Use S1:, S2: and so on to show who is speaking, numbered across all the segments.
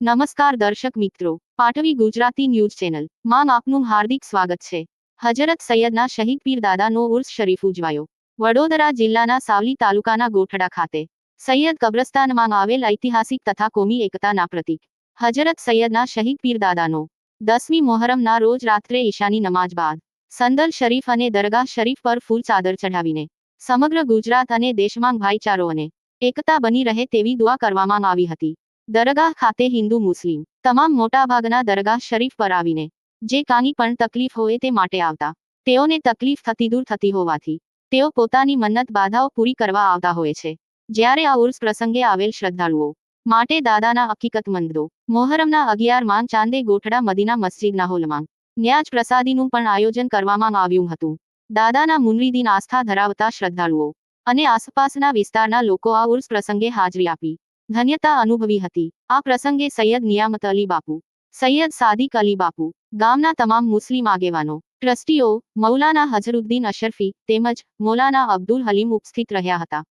S1: નમસ્કાર દર્શક મિત્રો, પાટવી ગુજરાતી ન્યૂઝ ચેનલ માં આપનું હાર્દિક સ્વાગત છે। હજરત સૈયદના શહીદ પીર દાદાનો ઉર્સ શરીફ ઉજવાયો। વડોદરા જિલ્લાના સાવલી તાલુકાના ગોઠડા ખાતે સૈયદ કબ્રસ્તાનમાં આવેલ ઐતિહાસિક તથા કોમી એકતાના પ્રતીક હજરત સૈયદના શહીદ પીર દાદાનો 10મી મોહરમના રોજ રાત્રે ઈશાની નમાજ બાદ સંદલ શરીફ અને દરગાહ શરીફ પર ફૂલ ચાદર ચઢાવીને સમગ્ર ગુજરાત અને દેશમાં ભાઈચારો અને એકતા બની રહે તેવી દુઆ કરવામાં આવી હતી। દરગાહ ખાતે હિન્દુ મુસ્લિમ તમામ મોટાભાગના દરગાહ શરીફ પર આવીને જે કાંઈ પણ તકલીફ હોય તે માટે આવતા તેઓને તકલીફ થતી દૂર થતી હોવાથી તેઓ પોતાની મન્નત બાધાઓ પૂરી કરવા આવતા હોય છે। જ્યારે આ ઉર્સ પ્રસંગે આવેલ શ્રદ્ધાળુઓ માટે દાદાના હકીકતમંદો મોહરમના 11માં ચાંદે ગોઠડા મદીના મસ્જિદના હોલમાં ન્યાજ પ્રસાદીનું પણ આયોજન કરવામાં આવ્યું હતું। દાદાના મુનરીદીન આસ્થા ધરાવતા શ્રદ્ધાળુઓ અને આસપાસના વિસ્તારના લોકો આ ઉર્સ પ્રસંગે હાજરી આપી ધન્યતા અનુભવી હતી। આ પ્રસંગે સૈયદ નિયામત અલી બાપુ, સૈયદ સાદિક અલી બાપુ, ગામના તમામ મુસ્લિમ આગેવાનો, ટ્રસ્ટીઓ, મૌલાના હઝરુદ્દીન અશરફી તેમજ મૌલાના અબ્દુલ હલીમ ઉપસ્થિત રહ્યા હતા।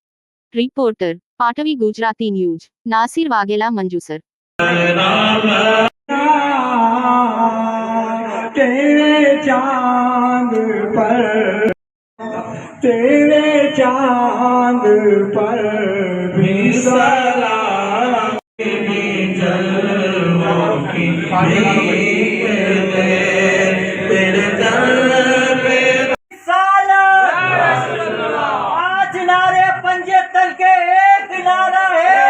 S1: રિપોર્ટર પાટવી ગુજરાતી ન્યૂઝ નાસિર વાઘેલા મંજુસર।
S2: तेरे चांद पर भी सलाम जलवों की तेरे दर पे आज नारे पंजे तल के एक नारा है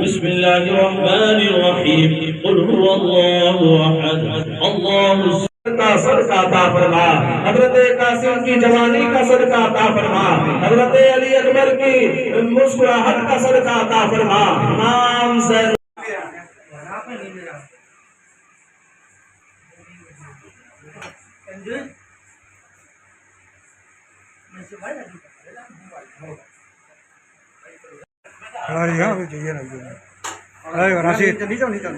S2: बिस्मिल्लाहिर्रहमानिर्रहीम कुल हुवल्लाहु अहद अल्लाहु का सदका अता फरमा। हजरत कासिम की जवानी का सदका अता फरमा। हजरत अली अकबर की मुस्कुराहट का सदका अता फरमा। नाम से
S3: अरे यार चाहिए ना, अरे राशि नीचे नीचे